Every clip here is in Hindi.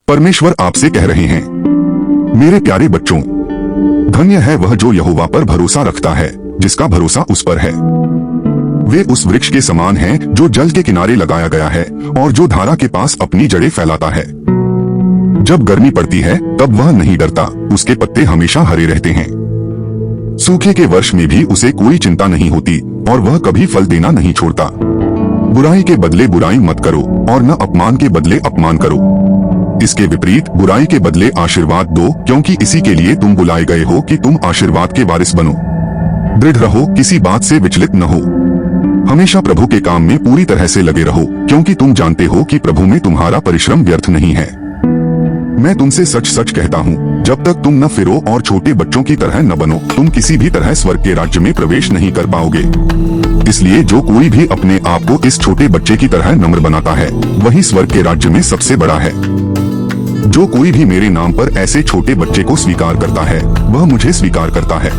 परमेश्वर आपसे कह रहे हैं, मेरे प्यारे बच्चों, धन्य है वह जो यहोवा पर भरोसा रखता है, जिसका भरोसा उस पर है। वे उस वृक्ष के समान हैं जो जल के किनारे लगाया गया है और जो धारा के पास अपनी जड़ें फैलाता है। जब गर्मी पड़ती है तब वह नहीं डरता, उसके पत्ते हमेशा हरे रहते हैं। सूखे के वर्ष में भी उसे कोई चिंता नहीं होती और वह कभी फल देना नहीं छोड़ता। बुराई के बदले बुराई मत करो और न अपमान के बदले अपमान करो। इसके विपरीत बुराई के बदले आशीर्वाद दो, क्योंकि इसी के लिए तुम बुलाए गए हो कि तुम आशीर्वाद के वारिस बनो। दृढ़ रहो, किसी बात से विचलित न हो। हमेशा प्रभु के काम में पूरी तरह से लगे रहो, क्योंकि तुम जानते हो कि प्रभु में तुम्हारा परिश्रम व्यर्थ नहीं है। मैं तुमसे सच सच कहता हूँ, जब तक तुम न फिरो और छोटे बच्चों की तरह न बनो, तुम किसी भी तरह स्वर्ग के राज्य में प्रवेश नहीं कर पाओगे। इसलिए जो कोई भी अपने आप को इस छोटे बच्चे की तरह नम्र बनाता है, वही स्वर्ग के राज्य में सबसे बड़ा है। जो कोई भी मेरे नाम पर ऐसे छोटे बच्चे को स्वीकार करता है, वह मुझे स्वीकार करता है।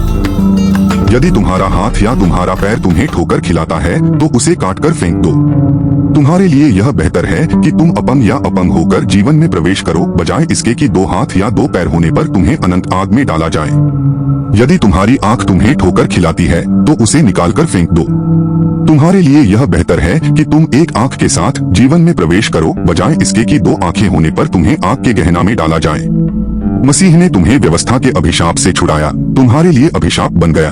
यदि तुम्हारा हाथ या तुम्हारा पैर तुम्हें ठोकर खिलाता है, तो उसे काटकर फेंक दो। तुम्हारे लिए यह बेहतर है कि तुम अपंग या अपंग होकर जीवन में प्रवेश करो, बजाय इसके कि 2 हाथ या 2 पैर होने पर तुम्हें अनंत आग में डाला जाए। यदि तुम्हारी आंख तुम्हें ठोकर खिलाती है, तो उसे निकालकर फेंक दो। तुम्हारे लिए यह बेहतर है कि तुम एक आंख के साथ जीवन में प्रवेश करो, बजाय इसके कि 2 आंखें होने पर तुम्हें आग के गहना में डाला जाए। मसीह ने तुम्हें व्यवस्था के अभिशाप से छुड़ाया, तुम्हारे लिए अभिशाप बन गया।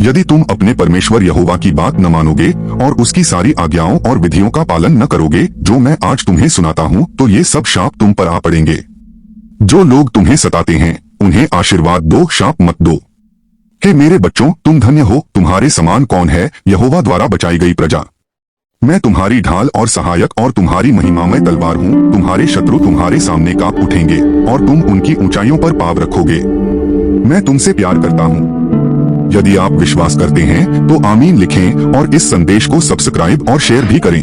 यदि तुम अपने परमेश्वर यहोवा की बात न मानोगे और उसकी सारी आज्ञाओं और विधियों का पालन न करोगे, जो मैं आज तुम्हें सुनाता हूँ, तो ये सब शाप तुम पर आ पड़ेंगे। जो लोग तुम्हें सताते हैं, उन्हें आशीर्वाद दो, शाप मत दो। हे मेरे बच्चों, तुम धन्य हो, तुम्हारे समान कौन है, यहोवा द्वारा बचाई गई प्रजा। मैं तुम्हारी ढाल और सहायक और तुम्हारी महिमामय तलवार हूँ। तुम्हारे शत्रु तुम्हारे सामने कांप उठेंगे और तुम उनकी ऊंचाइयों पर पाँव रखोगे। मैं तुमसे प्यार करता हूँ। यदि आप विश्वास करते हैं तो आमीन लिखें और इस संदेश को सब्सक्राइब और शेयर भी करें।